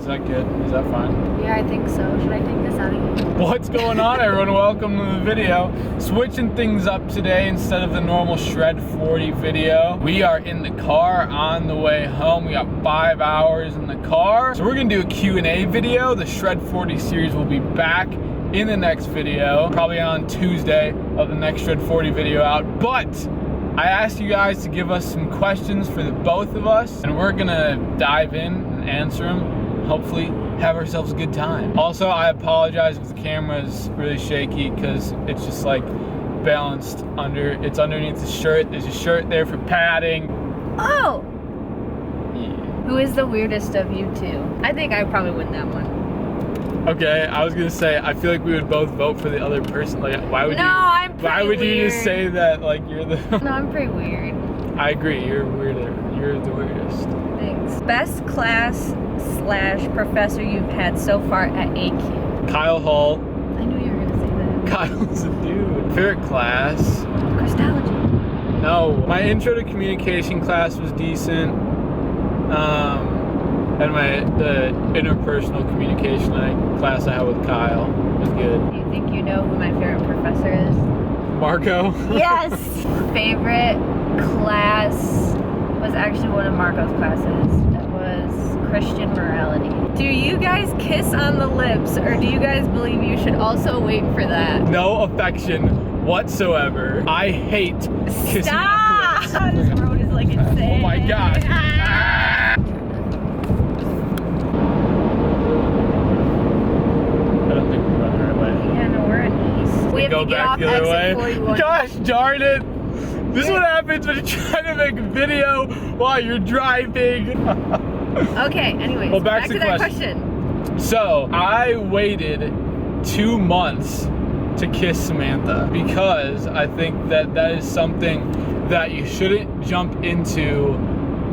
Is that good? Is that fine? Yeah, I think so. Should I take this out of here? What's going on, everyone? Welcome to the video. Switching things up today instead of the normal Shred 40 video. We are in the car on the way home. We got 5 hours in the car. So we're gonna do a Q&A video. The Shred 40 series will be back in the next video, probably on Tuesday of the next Shred 40 video out. But I asked you guys to give us some questions for the both of us, and we're gonna dive in and answer them. Hopefully have ourselves a good time. Also, I apologize if the camera is really shaky because it's just like balanced it's underneath the shirt. There's a shirt there for padding. Oh! Yeah. Who is the weirdest of you two? I think I probably win that one. Okay, I was gonna say, I feel like we would both vote for the other person. Like, why would you just say that, like, you're the... No, I'm pretty weird. I agree, you're weirder. You're the weirdest. Thanks. Best class/professor you've had so far at AQ? Kyle Hall. I knew you were gonna say that. Kyle's a dude. Favorite class? Christology. No, my intro to communication class was decent. And the interpersonal communication class I had with Kyle was good. Do you think you know who my favorite professor is? Marco? Yes! Favorite class was actually one of Marco's classes. That was Christian morality. Do you guys kiss on the lips, or do you guys believe you should also wait for that? No affection whatsoever. I hate kissing Stop! on the lips. This road is like insane. Oh my gosh. We have Go to get back off the other exit way. 41. Gosh darn it! This is what happens when you're trying to make a video while you're driving. Okay, anyways, Well, back to to that question. So, I waited 2 months to kiss Samantha because I think that is something that you shouldn't jump into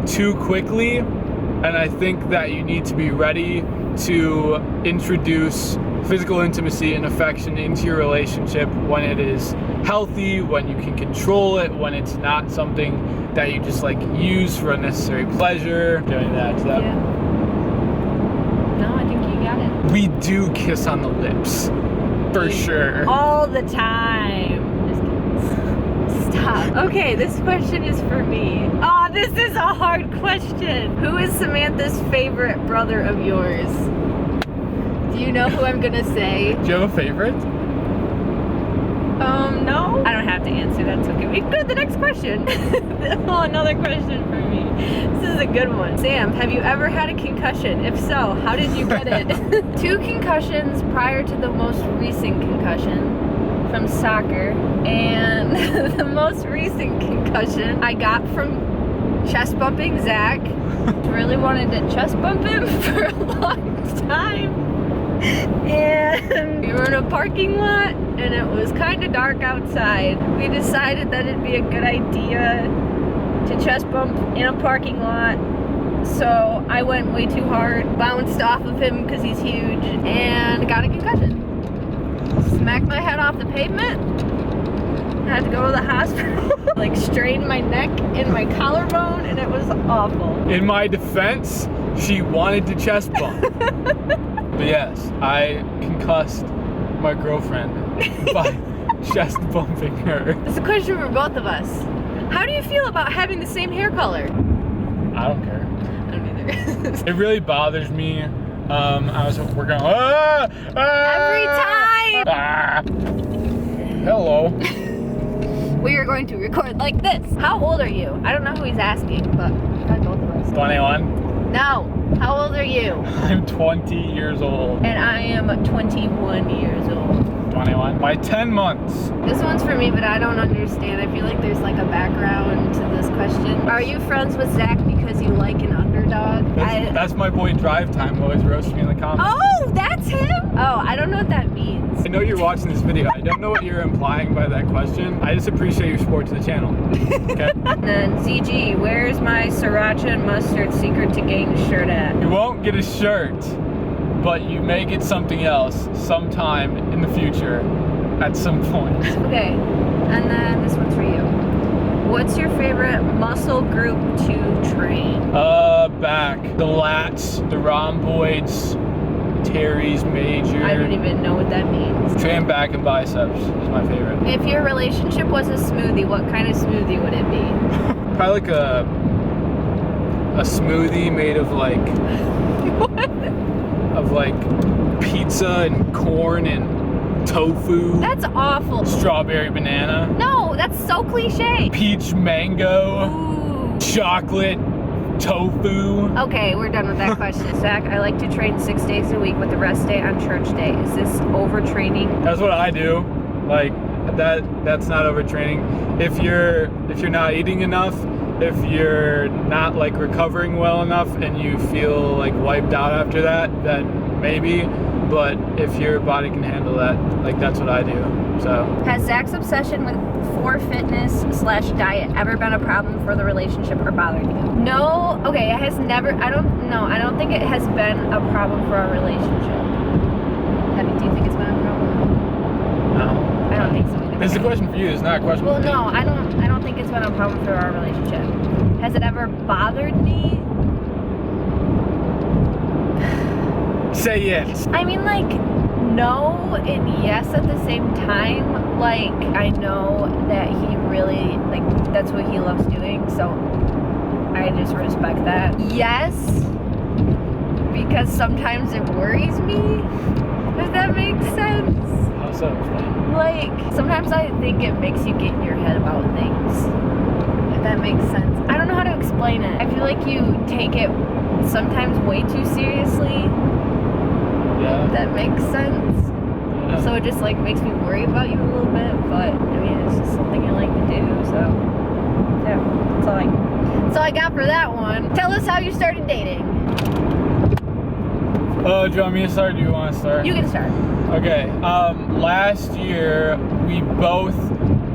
too quickly, and I think that you need to be ready to introduce physical intimacy and affection into your relationship when it is healthy, when you can control it, when it's not something that you just like use for unnecessary pleasure. Doing that to them. Yeah. No, I think you got it. We do kiss on the lips, for sure. All the time. Just kidding. Stop. Okay, this question is for me. Oh, this is a hard question. Who is Samantha's favorite brother of yours? Do you know who I'm gonna say? Do you have a favorite? No. I don't have to answer, that's okay. We can go to the next question. Oh, another question for me. This is a good one. Sam, have you ever had a concussion? If so, how did you get it? 2 concussions prior to the most recent concussion from soccer. And the most recent concussion I got from chest bumping Zach. Really wanted to chest bump him for a long time. And we were in a parking lot and it was kind of dark outside. We decided that it'd be a good idea to chest bump in a parking lot. So I went way too hard, bounced off of him because he's huge, and got a concussion. Smacked my head off the pavement. Had to go to the hospital. Like strained my neck and my collarbone, and it was awful. In my defense, she wanted to chest bump. But yes, I concussed my girlfriend by chest bumping her. It's a question for both of us. How do you feel about having the same hair color? I don't care. I don't either. It really bothers me. We're going, Every time! Hello. We are going to record like this. How old are you? I don't know who he's asking, but probably both of us. 21. No. How old are you? I'm 20 years old. And I am 21 years old. 21. By 10 months. This one's for me, but I don't understand. I feel like there's like a background to this question. Are you friends with Zach because you like an underdog? That's my boy Drive Time who always roasts me in the comments. Oh, that's him? Oh, I don't know what that means. I know you're watching this video. I don't know what you're implying by that question. I just appreciate your support to the channel. Okay? And then ZG, where's my Sriracha and mustard secret to gang shirt at? You won't get a shirt, but you may get something else sometime in the future at some point. Okay, and then this one's for you. What's your favorite muscle group to train? back, the lats, the rhomboids, teres major. I don't even know what that means. Tram back and biceps is my favorite. If your relationship was a smoothie, what kind of smoothie would it be? Probably like a smoothie made of like What? of like pizza and corn and tofu. That's awful. Strawberry banana. No, that's so cliche. Peach mango. Ooh. Chocolate tofu. Okay, we're done with that question. Zach, I like to train 6 days a week with the rest day on church day. Is this overtraining? That's what I do. Like that's not overtraining. If you're not eating enough, if you're not like recovering well enough and you feel like wiped out after that, then maybe. But if your body can handle that, like that's what I do. So Has Zach's obsession for fitness/diet ever been a problem for the relationship or bothered you? No. Okay, it has never. I don't think it has been a problem for our relationship. Do you think it's been a problem? no. I don't think so either. This is a question for you. It's not a question Well, for me. no, I don't think it's been a problem for our relationship. Has it ever bothered me? Say yes. I mean, like, no and yes at the same time. Like, I know that he really, like, that's what he loves doing, so I just respect that. Yes, because sometimes it worries me, if that makes sense. How so? Explain. Like, sometimes I think it makes you get in your head about things, if that makes sense. I don't know how to explain it. I feel like you take it sometimes way too seriously. Yeah. If that makes sense. Yeah. So it just like makes me worry about you a little bit, but I mean it's just something I like to do, so yeah, that's all I got for that one. Tell us how you started dating. Oh, do you want me to start or do you want to start? You can start. Okay, last year we both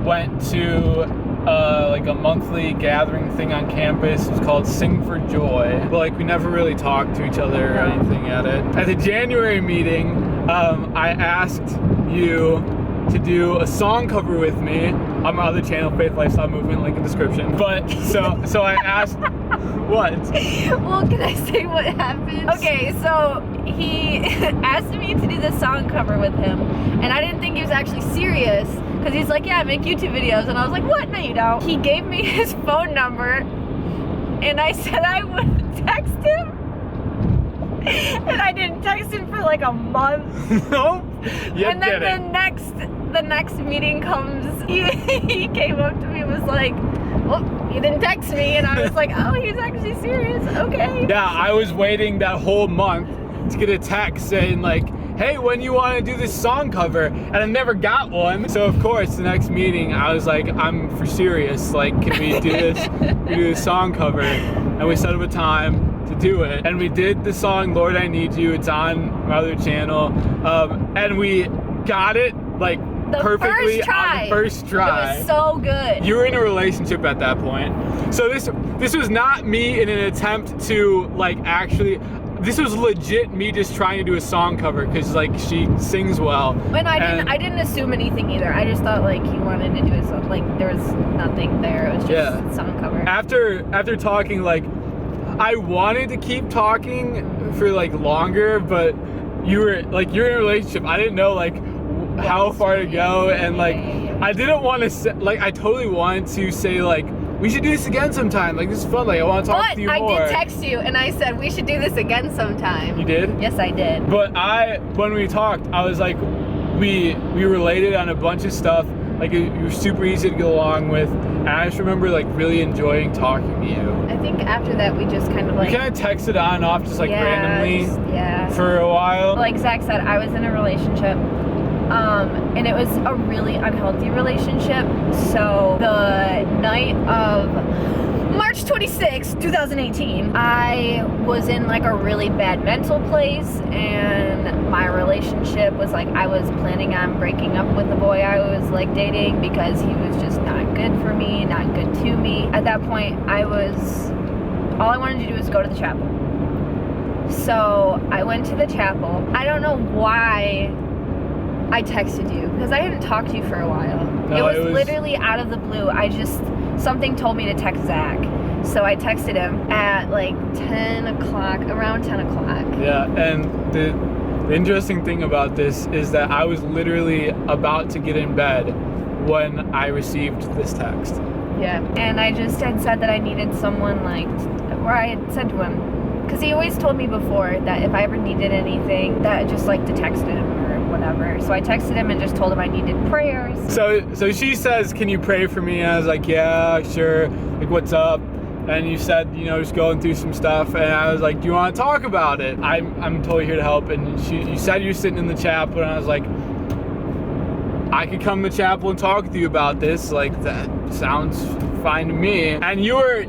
went to like a monthly gathering thing on campus. It was called Sing for Joy, but like we never really talked to each other or anything at it. At the January meeting, I asked you to do a song cover with me on my other channel, Faith Lifestyle Movement, link in description. But so I asked, what? Well, can I say what happened? Okay, so he asked me to do the song cover with him, and I didn't think he was actually serious, because he's like, yeah, I make YouTube videos, and I was like, what? No, you don't. He gave me his phone number, and I said I would text him, and I didn't text him for like a month. Nope. You And then didn't. the next meeting comes, he came up to me and was like, well, you didn't text me, and I was like, oh, he's actually serious, okay. Yeah, I was waiting that whole month to get a text saying like, hey, when you want to do this song cover? And I never got one. So of course, the next meeting, I was like, I'm for serious. Like, can we do this? We do this song cover. And we set up a time to do it. And we did the song, Lord, I Need You. It's on my other channel. And we got it like The perfectly first try. on the first try. It was so good. You were in a relationship at that point. So this was not me in an attempt to like actually, this was legit me just trying to do a song cover because like she sings well. And I didn't assume anything either. I just thought like he wanted to do it, so like there was nothing there. It was just a song cover. After talking, like I wanted to keep talking for like longer, but you're in a relationship. I didn't know like how far to go, and like I didn't want to say, like I totally wanted to say like we should do this again sometime. Like this is fun. Like I want to talk to you more. But I did text you and I said we should do this again sometime. You did? Yes, I did. But when we talked, I was like, we related on a bunch of stuff. Like you were super easy to get along with, and I just remember like really enjoying talking to you. I think after that we just kind of like. We kind of texted on and off just like randomly. For a while. Like Zach said, I was in a relationship. And it was a really unhealthy relationship. So the night of March 26, 2018, I was in like a really bad mental place, and my relationship was like, I was planning on breaking up with the boy I was like dating because he was just not good for me, not good to me. At that point, all I wanted to do was go to the chapel. So I went to the chapel. I don't know why I texted you, because I hadn't talked to you for a while. No, it was literally out of the blue. Something told me to text Zach. So I texted him at like 10 o'clock, around 10 o'clock. Yeah, and the interesting thing about this is that I was literally about to get in bed when I received this text. Yeah, and I just had said that I needed someone or I had said to him, because he always told me before that if I ever needed anything, that just to text him or whatever. So I texted him and just told him I needed prayers. So she says, can you pray for me? And I was like, yeah, sure. Like, what's up? And you said, just going through some stuff. And I was like, do you want to talk about it? I'm totally here to help. And you said you're sitting in the chapel, and I was like, I could come to chapel and talk with you about this. Like, that sounds fine to me. And you were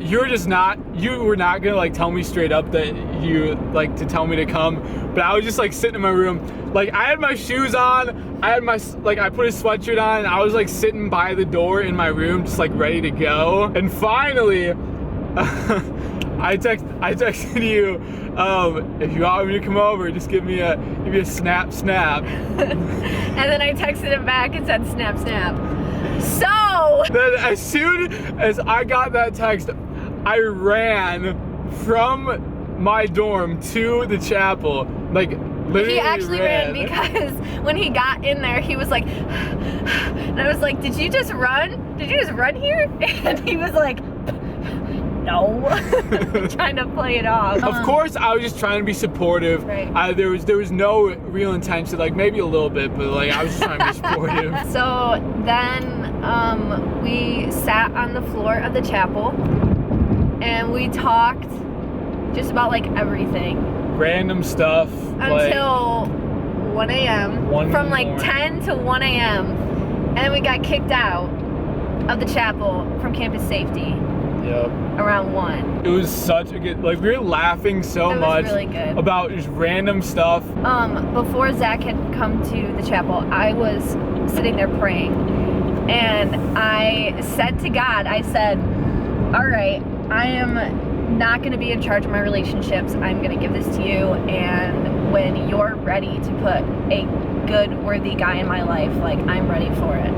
not gonna tell me straight up that you to tell me to come. But I was just sitting in my room. I had my shoes on, I had my I put a sweatshirt on, and I was sitting by the door in my room just ready to go. And finally I texted you, if you want me to come over, just give me a snap. And then I texted him back and said snap. So then as soon as I got that text, I ran from my dorm to the chapel. Literally he actually ran because when he got in there, he was like, and I was like, did you just run? Did you just run here? And he was like, no. Trying to play it off. Of course, I was just trying to be supportive. Right. There was no real intention, maybe a little bit, but I was just trying to be supportive. So then we sat on the floor of the chapel and we talked just about everything. Random stuff. Until 1 a.m. From 10 to 1 a.m. And then we got kicked out of the chapel from campus safety. Yep. Around 1. It was such a good, we were laughing so much really good. about just random stuff. Before Zach had come to the chapel, I was sitting there praying, and I said to God, I said, all right, I am not going to be in charge of my relationships. I'm going to give this to you, and when you're ready to put a good, worthy guy in my life, I'm ready for it.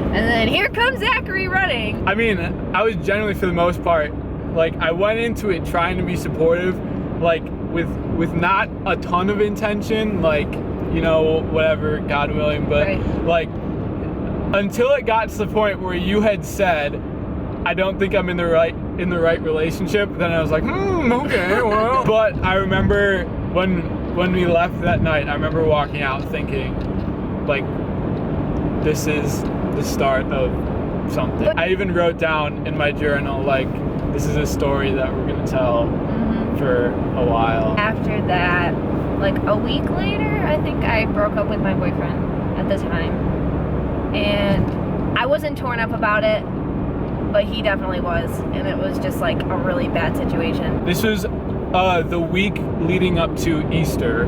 And then here comes Zachary running. I mean, I was generally, for the most part, I went into it trying to be supportive, with not a ton of intention, whatever, God willing, but right. Until it got to the point where you had said, I don't think I'm in the right relationship, then I was like, okay, well. But I remember when we left that night, I remember walking out thinking, this is the start of something. I even wrote down in my journal, this is a story that we're gonna tell for a while. After that, a week later, I think I broke up with my boyfriend at the time. And I wasn't torn up about it, but he definitely was. And it was just a really bad situation. This was the week leading up to Easter.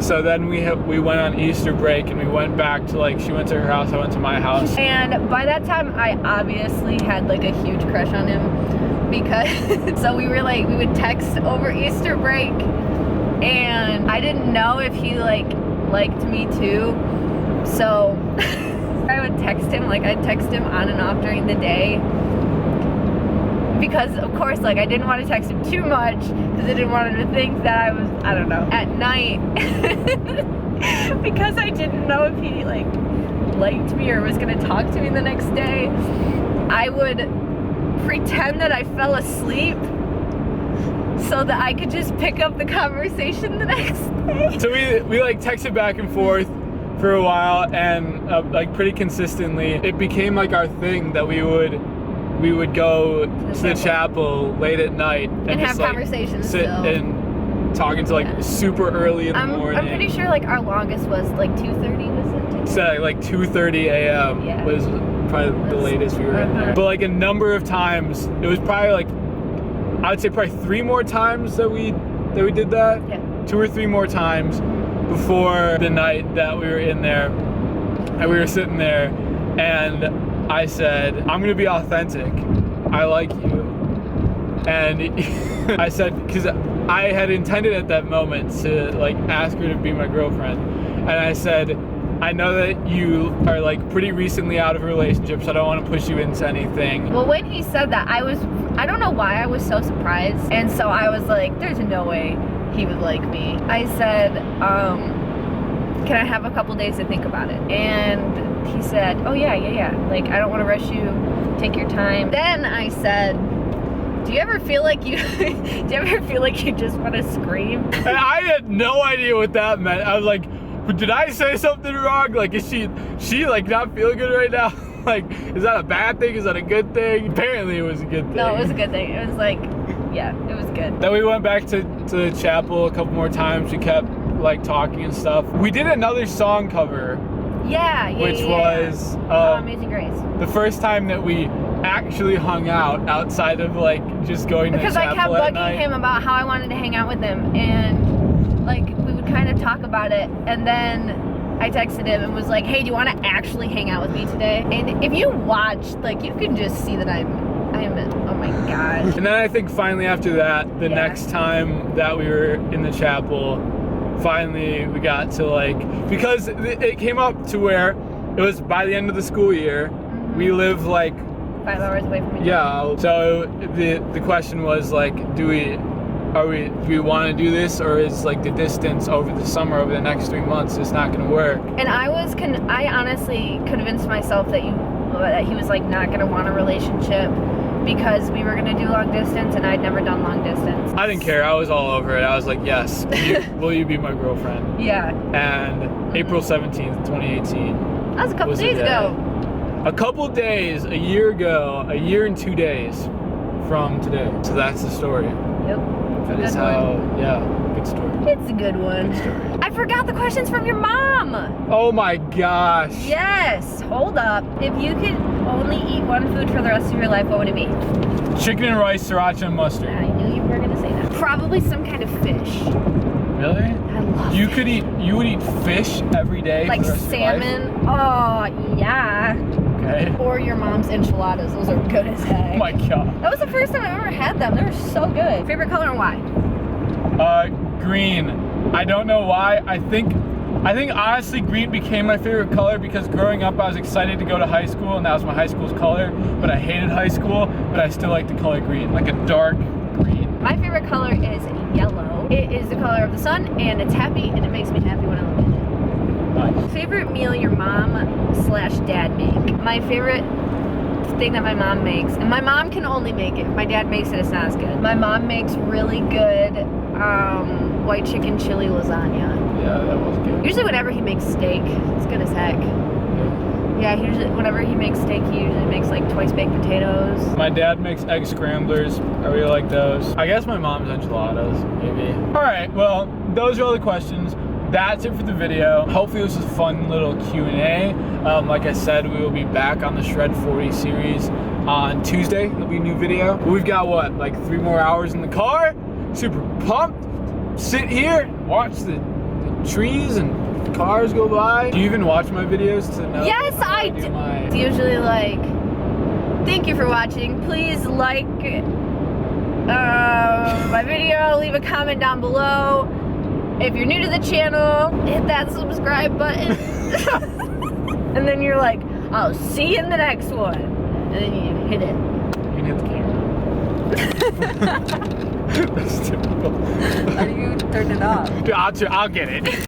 So then we went on Easter break, and we went back to she went to her house, I went to my house. And by that time, I obviously had a huge crush on him, because so we would text over Easter break, and I didn't know if he liked me too. So I would text him, I'd text him on and off during the day. Because, of course, I didn't want to text him too much, because I didn't want him to think that I was, I don't know, at night. Because I didn't know if he, liked me or was going to talk to me the next day. I would pretend that I fell asleep so that I could just pick up the conversation the next day. So we texted back and forth for a while, and, pretty consistently. It became, our thing that we would go to the chapel late at night and have conversations, sit still. and talk until super early in the morning. I'm pretty sure our longest was 2:30, was it? So 2:30 a.m. was probably the latest we were in there. But a number of times, it was probably I would say probably 3 more times that we did that. Yeah. 2 or 3 more times before the night that we were in there, and we were sitting there, and I said, I'm gonna be authentic. I like you. And I said, because I had intended at that moment to ask her to be my girlfriend. And I said, I know that you are like pretty recently out of a relationship, so I don't want to push you into anything. Well, when he said that, I don't know why I was so surprised. And so I was like, there's no way he would like me. I said, can I have a couple days to think about it? And he said, oh yeah. Like, I don't want to rush you. Take your time. Then I said, do you ever feel like you just want to scream? And I had no idea what that meant. I was like, did I say something wrong? Like, is she like not feeling good right now? Like, is that a bad thing? Is that a good thing? Apparently it was a good thing. No, it was a good thing. It was like, yeah, it was good. Then we went back to the chapel a couple more times. We kept like talking and stuff. We did another song cover. Which was Amazing Grace. The first time that we actually hung out outside of like just going to the chapel because I kept bugging him about how I wanted to hang out with him, and like we would kind of talk about it, and then I texted him and was like, hey, do you want to actually hang out with me today? And if you watched, like, you can just see that I'm oh my gosh. And then I think finally after that, the next time that we were in the chapel, finally we got to like, because it came up to where it was by the end of the school year, we live like 5 hours away from each other. Yeah, so the question was like, do we want to do this, or is like the distance over the summer, over the next 3 months, is not going to work? And I honestly convinced myself that he was like not going to want a relationship because we were going to do long distance, and I'd never done long distance. I didn't care. I was all over it. I was like, yes, will you be my girlfriend? Yeah. And April 17th, 2018. That was a couple days ago. A couple days, a year ago, a year and 2 days from today. So that's the story. Yep. That is how, good story. It's a good one. Good story. I forgot the questions from your mom. Oh my gosh. Yes, hold up. If you could only eat one food for the rest of your life, what would it be? Chicken and rice, sriracha and mustard. I knew you were gonna say that. Probably some kind of fish. Really? I love you fish. You would eat fish every day? Like for the rest of your life? salmon. Oh, yeah. Okay. Or your mom's enchiladas. Those are good as heck. Oh my god. That was the first time I ever had them. They were so good. Favorite color and why? Green. I don't know why. I think honestly green became my favorite color because growing up I was excited to go to high school, and that was my high school's color, but I hated high school, but I still like the color green, like a dark green. My favorite color is yellow. It is the color of the sun, and it's happy, and it makes me happy when I look at it. Nice. Favorite meal your mom/dad make? My favorite thing that my mom makes, and my mom can only make it. If my dad makes it, it's not as good. My mom makes really good white chicken chili lasagna. Yeah, that was good. Usually whenever he makes steak, it's good as heck. Yeah, whenever he makes steak, he usually makes like twice baked potatoes. My dad makes egg scramblers. I really like those. I guess my mom's enchiladas, maybe. All right, well, those are all the questions. That's it for the video. Hopefully this was a fun little Q&A. Like I said, we will be back on the Shred 40 series on Tuesday. There'll be a new video. We've got what, like 3 more hours in the car? Super pumped. Sit here, watch the trees and cars go by. Do you even watch my videos to know? Yes, I do. It's usually like, thank you for watching. Please like my video, leave a comment down below. If you're new to the channel, hit that subscribe button. And then you're like, I'll see you in the next one. And then you hit it. You can hit the camera. That's typical. How do you turn it off? Dude, I'll get it.